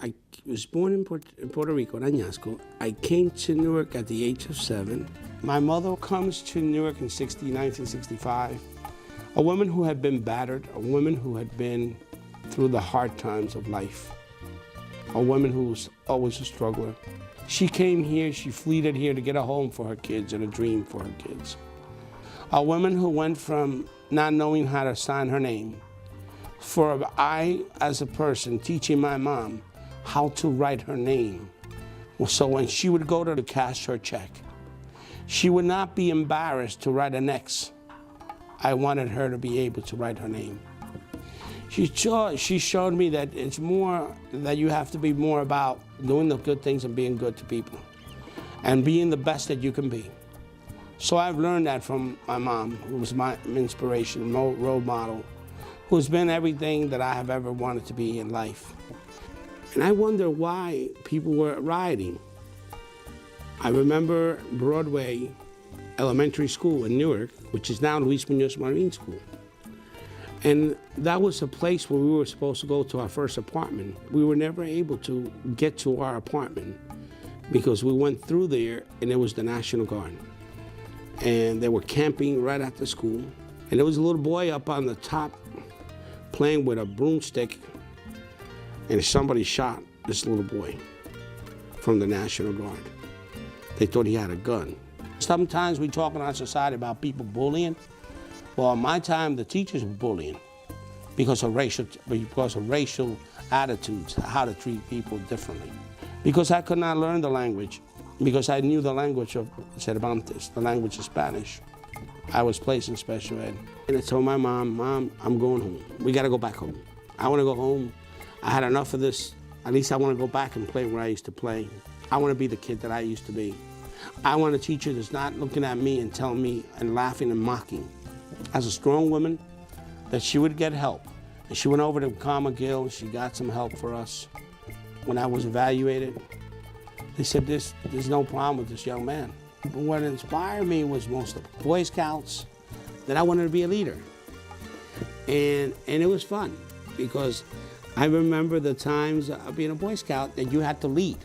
I was born in Puerto Rico, in Añasco. I came to Newark at the age of 7. My mother comes to Newark in 1965. A woman who had been battered, a woman who had been through the hard times of life, a woman who was always a struggler. She came here, she fled here to get a home for her kids and a dream for her kids. A woman who went from not knowing how to sign her name, for I, as a person, teaching my mom how to write her name. So when she would go to cash her check, she would not be embarrassed to write an X. I wanted her to be able to write her name. She showed me that it's more, that you have to be more about doing the good things and being good to people and being the best that you can be. So I've learned that from my mom, who was my inspiration, role model, who's been everything that I have ever wanted to be in life. And I wonder why people were rioting. I remember Broadway Elementary School in Newark, which is now Luis Muñoz Marin School. And that was a place where we were supposed to go to our first apartment. We were never able to get to our apartment because we went through there and it was the National Guard. And they were camping right at the school. And there was a little boy up on the top playing with a broomstick, and somebody shot this little boy from the National Guard. They thought he had a gun. Sometimes we talk in our society about people bullying. Well, in my time, the teachers were bullying because of racial attitudes, how to treat people differently. Because I could not learn the language, because I knew the language of Cervantes, the language of Spanish. I was placed in special ed. And I told my mom, Mom, I'm going home. We gotta go back home. I wanna go home. I had enough of this. At least I wanna go back and play where I used to play. I wanna be the kid that I used to be. I want a teacher that's not looking at me and telling me and laughing and mocking. As a strong woman, that she would get help. And she went over to Carmel, she got some help for us. When I was evaluated, they said there's no problem with this young man. But what inspired me was most of the Boy Scouts, that I wanted to be a leader. And it was fun, because I remember the times of being a Boy Scout that you had to lead.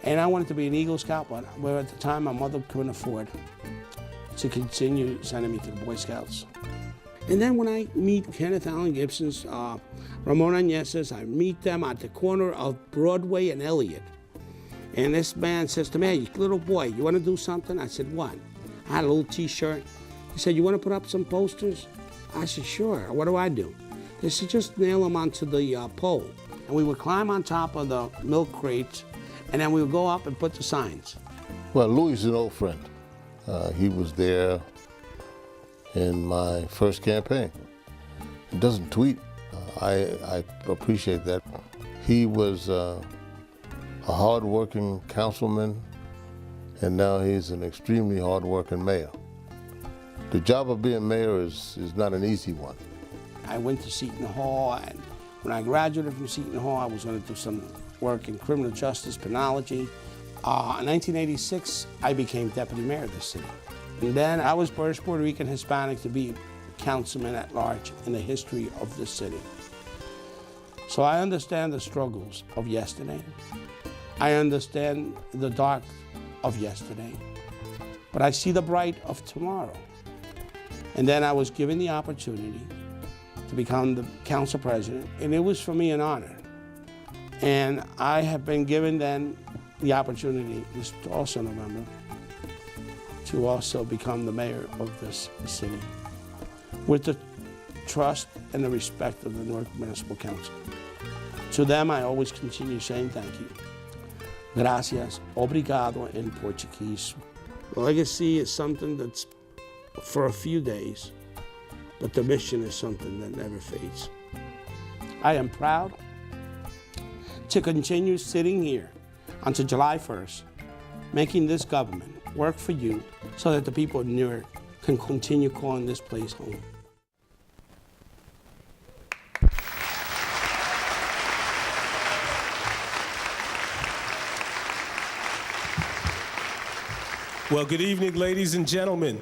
And I wanted to be an Eagle Scout, but where at the time my mother couldn't afford to continue sending me to the Boy Scouts. And then when I meet Kenneth Allen Gibson's, Ramon Añez's, I meet them at the corner of Broadway and Elliott. And this man says to me, hey, little boy, you want to do something? I said, what? I had a little T-shirt. He said, you want to put up some posters? I said, sure. What do I do? They said, just nail them onto the pole. And we would climb on top of the milk crates, and then we would go up and put the signs. Well, Louis is an old friend. He was there in my first campaign. He doesn't tweet. I appreciate that. He was a hard-working councilman, and now he's an extremely hard-working mayor. The job of being mayor is not an easy one. I went to Seton Hall, and when I graduated from Seton Hall, I was going to do some work in criminal justice, penology. In 1986, I became deputy mayor of the city. And then I was first Puerto Rican Hispanic to be councilman at large in the history of the city. So I understand the struggles of yesterday. I understand the dark of yesterday. But I see the bright of tomorrow. And then I was given the opportunity to become the council president, and it was for me an honor. And I have been given then the opportunity, this also November, to also become the mayor of this city with the trust and the respect of the Newark Municipal Council. To them, I always continue saying thank you. Gracias, obrigado in Portuguese. The legacy is something that's for a few days, but the mission is something that never fades. I am proud to continue sitting here until July 1st, making this government work for you so that the people of Newark can continue calling this place home. Well, good evening, ladies and gentlemen.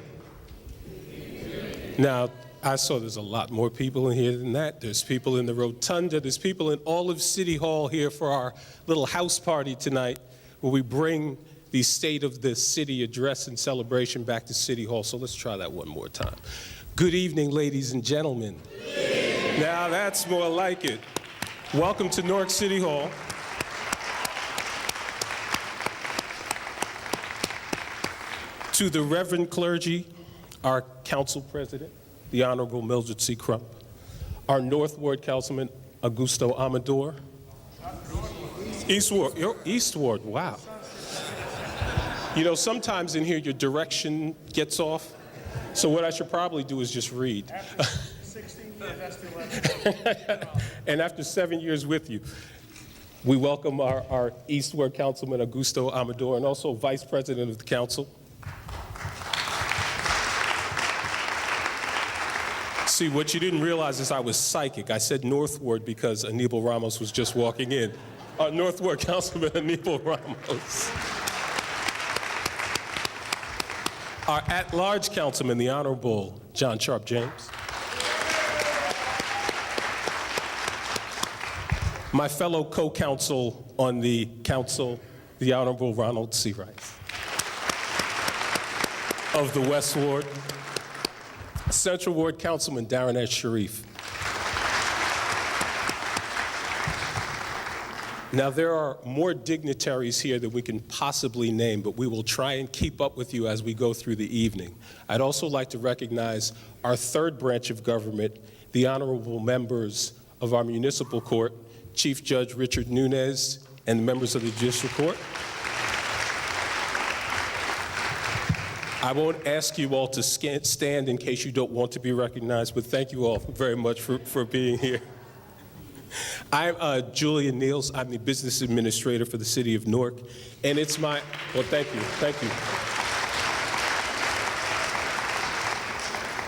Now, I saw there's a lot more people in here than that. There's people in the rotunda. There's people in all of City Hall here for our little house party tonight, where we bring the State of the City address and celebration back to City Hall. So let's try that one more time. Good evening, ladies and gentlemen. Now that's more like it. Welcome to Newark City Hall. To the Reverend clergy, our council president, the Honorable Mildred C. Crump, our North Ward Councilman, Augusto Amador. East Ward, wow. You know, sometimes in here your direction gets off, so what I should probably do is just read. After 16 years, that's the 11th. And after 7 years with you, we welcome our East Ward Councilman, Augusto Amador, and also Vice President of the Council. See, what you didn't realize is I was psychic. I said North Ward because Aníbal Ramos was just walking in. Our North Ward Councilman, Aníbal Ramos. Our at-large councilman, the Honorable John Sharp James. My fellow co-counsel on the council, the Honorable Ronald C. Rice. Of the West Ward. Central Ward Councilman Darren S. Sharif. Now, there are more dignitaries here than we can possibly name, but we will try and keep up with you as we go through the evening. I'd also like to recognize our third branch of government, the honorable members of our municipal court, Chief Judge Richard Nunez, and the members of the Judicial Court. I won't ask you all to stand in case you don't want to be recognized, but thank you all very much for being here. I'm Julian Niels. I'm the business administrator for the city of Newark, and it's my, well, thank you.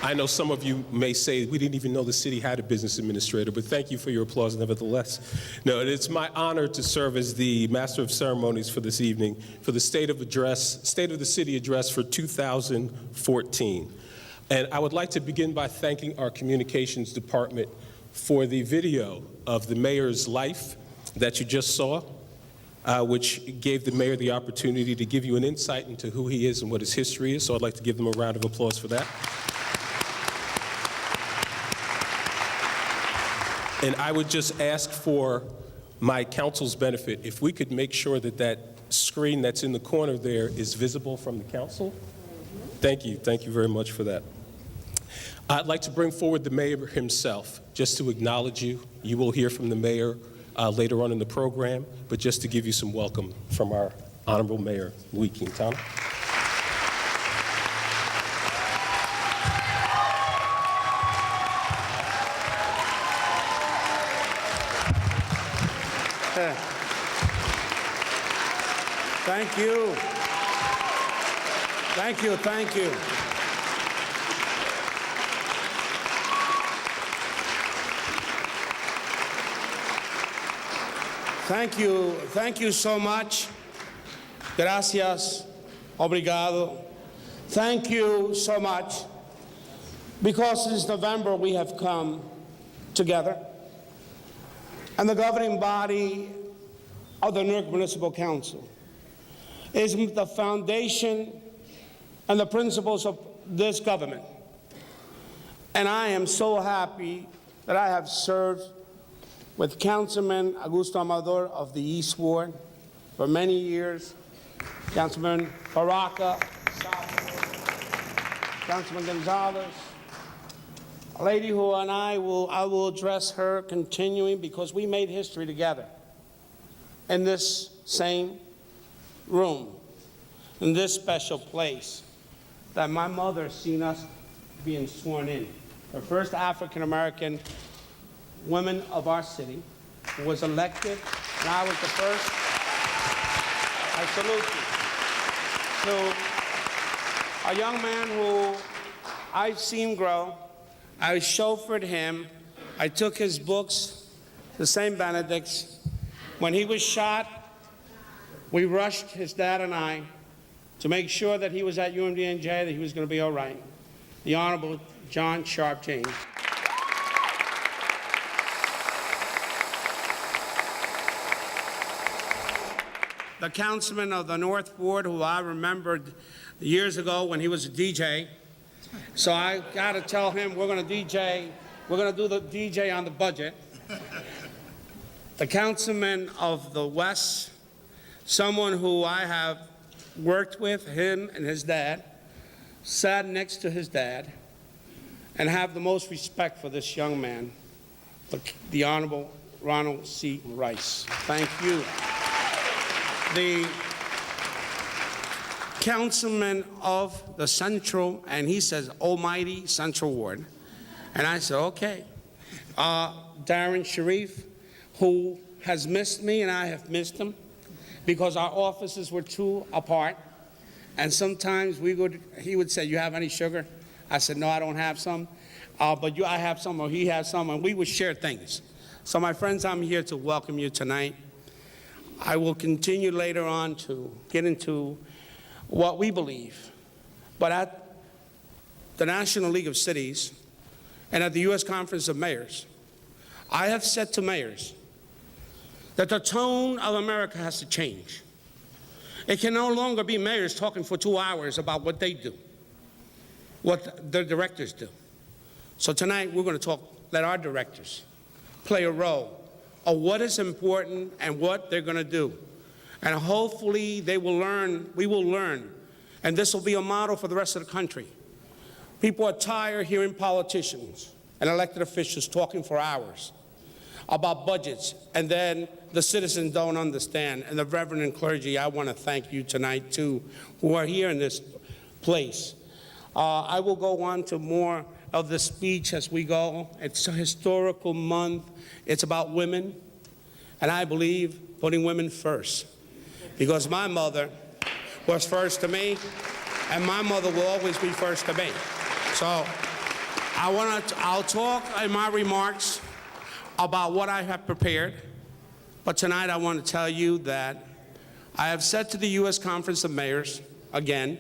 I know some of you may say, we didn't even know the city had a business administrator, but thank you for your applause nevertheless. No, it's my honor to serve as the Master of Ceremonies for this evening for the State of the City Address for 2014. And I would like to begin by thanking our communications department for the video of the mayor's life that you just saw, which gave the mayor the opportunity to give you an insight into who he is and what his history is. So I'd like to give them a round of applause for that. And I would just ask for my council's benefit, if we could make sure that that screen that's in the corner there is visible from the council. Thank you very much for that. I'd like to bring forward the mayor himself, just to acknowledge you. You will hear from the mayor later on in the program, but just to give you some welcome from our Honorable Mayor, Louis Quintana. Thank you. Thank you, thank you. Thank you so much. Gracias, obrigado. Thank you so much. Because since November we have come together, and the governing body of the Newark Municipal Council is the foundation and the principles of this government. And I am so happy that I have served with Councilman Augusto Amador of the East Ward for many years, Councilman Baraka, Councilman Gonzalez, a lady who I will address her continuing because we made history together in this same room, in this special place that my mother seen us being sworn in. The first African-American woman of our city who was elected, and I was the first. I salute you. To a young man who I've seen grow, I chauffeured him, I took his books to St. Benedict's. When he was shot, we rushed, his dad and I, to make sure that he was at UMDNJ, that he was going to be all right. The Honorable John Sharp James. The councilman of the North Ward, who I remembered years ago when he was a DJ. So I got to tell him we're going to DJ. We're going to do the DJ on the budget. The councilman of the West, someone who I have worked with, him and his dad, sat next to his dad, and have the most respect for this young man, the Honorable Ronald C. Rice. Thank you. The councilman of the Central, and he says, almighty Central Ward. And I said, okay. Darren Sharif, who has missed me, and I have missed him, because our offices were too apart. And sometimes he would say, you have any sugar? I said, no, I don't have some. But I have some, or he has some, and we would share things. So my friends, I'm here to welcome you tonight. I will continue later on to get into what we believe. But at the National League of Cities and at the U.S. Conference of Mayors, I have said to mayors that the tone of America has to change. It can no longer be mayors talking for 2 hours about what they do, what their directors do. So tonight we're going to let our directors play a role of what is important and what they're going to do. And hopefully they will learn, we will learn, and this will be a model for the rest of the country. People are tired hearing politicians and elected officials talking for hours about budgets, and then the citizens don't understand. And the Reverend and clergy, I want to thank you tonight too, who are here in this place. I will go on to more of the speech as we go. It's a historical month. It's about women, and I believe putting women first, because my mother was first to me, and my mother will always be first to me. So I'll talk in my remarks about what I have prepared, but tonight I want to tell you that I have said to the U.S. Conference of Mayors, again,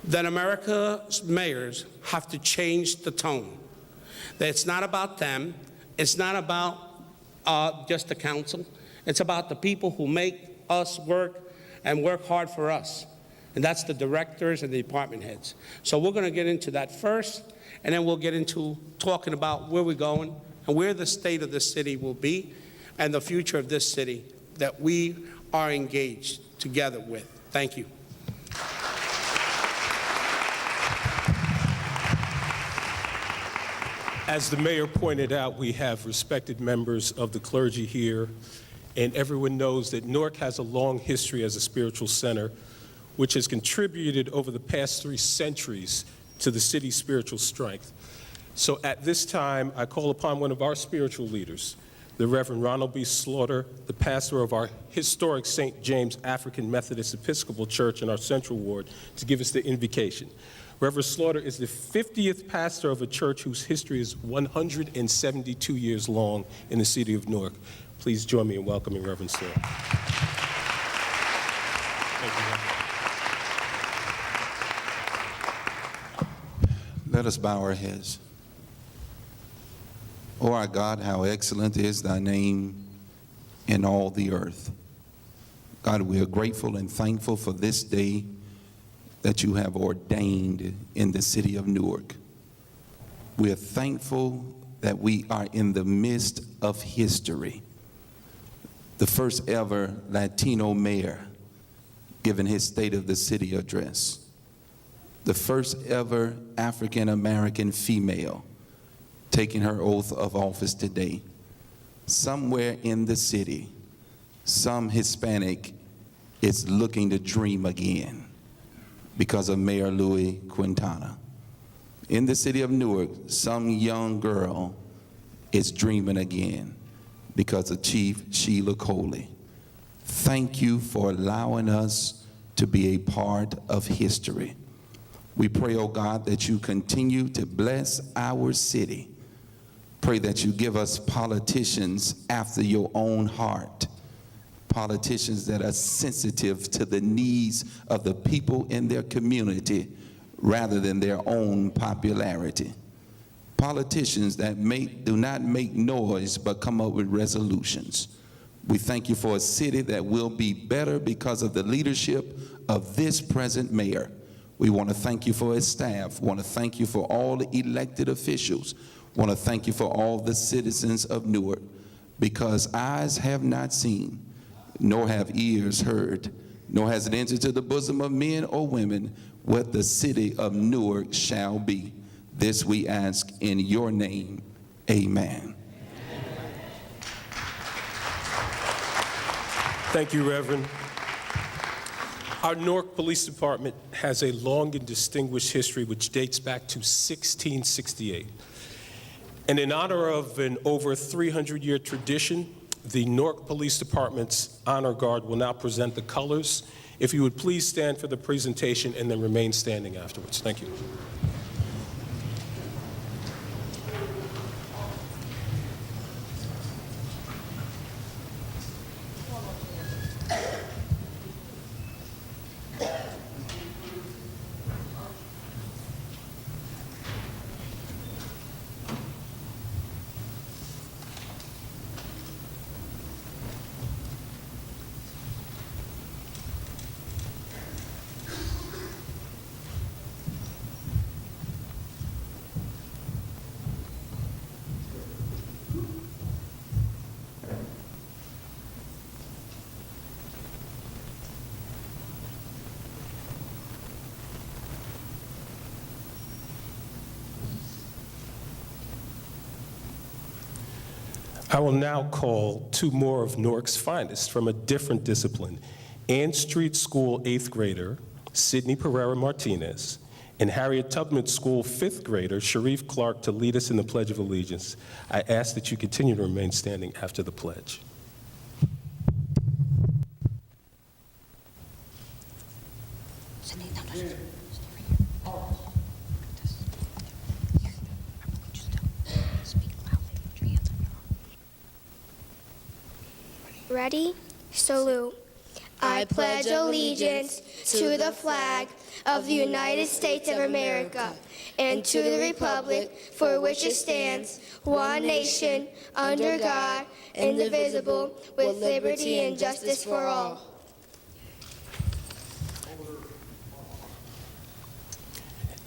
that America's mayors have to change the tone. That it's not about them, it's not about just the council, it's about the people who make us work and work hard for us. And that's the directors and the department heads. So we're going to get into that first, and then we'll get into talking about where we're going and where the state of this city will be and the future of this city that we are engaged together with. Thank you. As the mayor pointed out, we have respected members of the clergy here, and everyone knows that Newark has a long history as a spiritual center, which has contributed over the past 3 centuries to the city's spiritual strength. So at this time, I call upon one of our spiritual leaders, the Reverend Ronald B. Slaughter, the pastor of our historic St. James African Methodist Episcopal Church in our Central Ward, to give us the invocation. Reverend Slaughter is the 50th pastor of a church whose history is 172 years long in the city of Newark. Please join me in welcoming Reverend Slaughter. Thank you, Reverend. Let us bow our heads. O our God, how excellent is thy name in all the earth. God, we are grateful and thankful for this day that you have ordained in the city of Newark. We are thankful that we are in the midst of history. The first ever Latino mayor giving his State of the City address. The first ever African American female taking her oath of office today. Somewhere in the city, some Hispanic is looking to dream again because of Mayor Louis Quintana. In the city of Newark, some young girl is dreaming again because of Chief Sheila Coley. Thank you for allowing us to be a part of history. We pray, oh God, that you continue to bless our city. Pray that you give us politicians after your own heart, politicians that are sensitive to the needs of the people in their community rather than their own popularity. politicians that do not make noise but come up with resolutions. We thank you for a city that will be better because of the leadership of this present mayor. We want to thank you for his staff. We want to thank you for all the elected officials. We want to thank you for all the citizens of Newark, because eyes have not seen, nor have ears heard, nor has it entered to the bosom of men or women what the city of Newark shall be. This we ask in your name. Amen. Thank you, Reverend. Our Newark Police Department has a long and distinguished history which dates back to 1668. And in honor of an over 300-year tradition, the Newark Police Department's Honor Guard will now present the colors. If you would please stand for the presentation and then remain standing afterwards. Thank you. I will now call two more of Newark's finest from a different discipline. Ann Street School 8th grader, Sydney Pereira Martinez, and Harriet Tubman School 5th grader, Sharif Clark, to lead us in the Pledge of Allegiance. I ask that you continue to remain standing after the pledge. Ready? Salute. I pledge allegiance to the flag of the United States of America and to the republic for which it stands, one nation, under God, indivisible, with liberty and justice for all.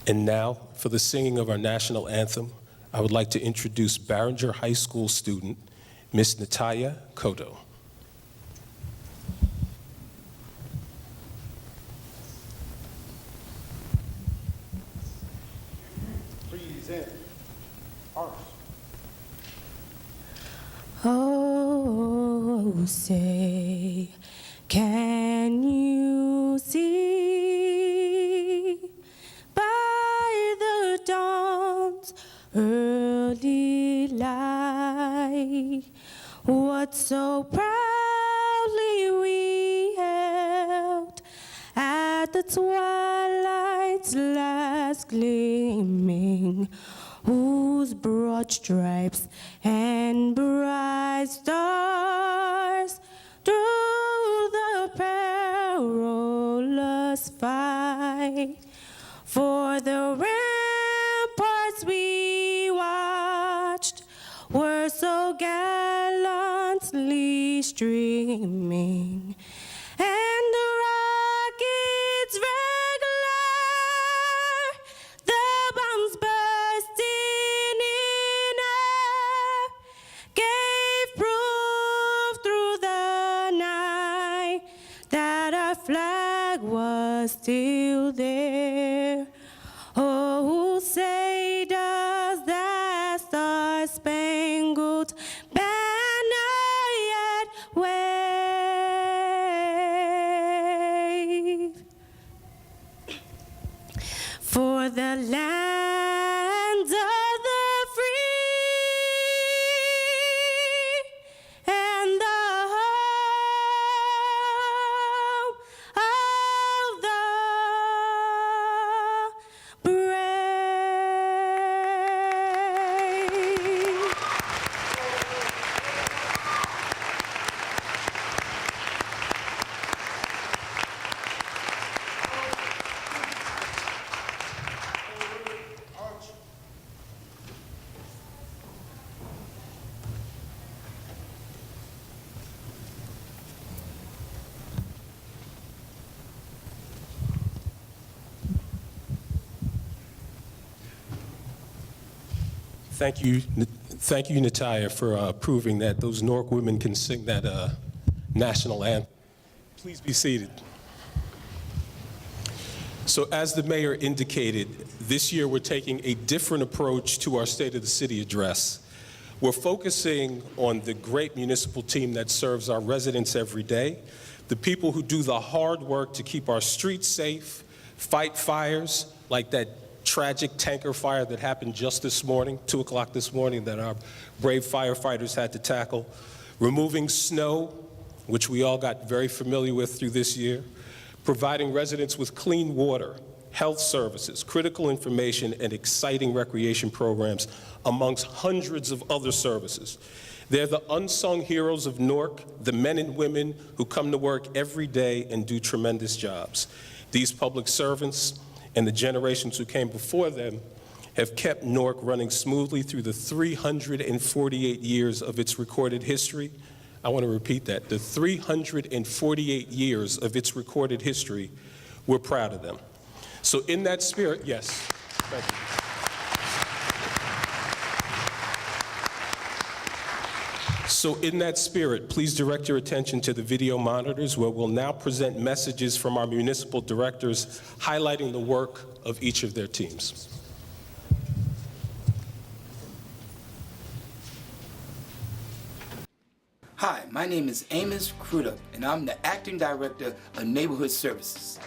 And now, for the singing of our national anthem, I would like to introduce Barringer High School student, Miss Natalia Kodo. Oh, say, can you see by the dawn's early light what so proudly we held at the twilight's last gleaming, whose broad stripes and bright stars through the perilous fight for the ramparts we watched were so gallantly streaming, and the rockets regular, the bombs bursting in air, gave proof through the night that our flag was still there. Oh, say does that star-spangled banner yet wave? For the land of the free and the home of the Thank you, Natalia, for proving that those Newark women can sing that national anthem. Please be seated. So as the mayor indicated, this year we're taking a different approach to our State of the City address. We're focusing on the great municipal team that serves our residents every day, the people who do the hard work to keep our streets safe, fight fires like that tragic tanker fire that happened just this morning, 2 o'clock this morning, that our brave firefighters had to tackle, removing snow, which we all got very familiar with through this year, providing residents with clean water, health services, critical information, and exciting recreation programs, amongst hundreds of other services. They're the unsung heroes of Newark, the men and women who come to work every day and do tremendous jobs. These public servants and the generations who came before them have kept Newark running smoothly through the 348 years of its recorded history. I want to repeat that, the 348 years of its recorded history. We're proud of them. So in that spirit, yes, thank you. So in that spirit, please direct your attention to the video monitors, where we'll now present messages from our municipal directors highlighting the work of each of their teams. Hi, my name is Amos Crudup, and I'm the Acting Director of Neighborhood Services.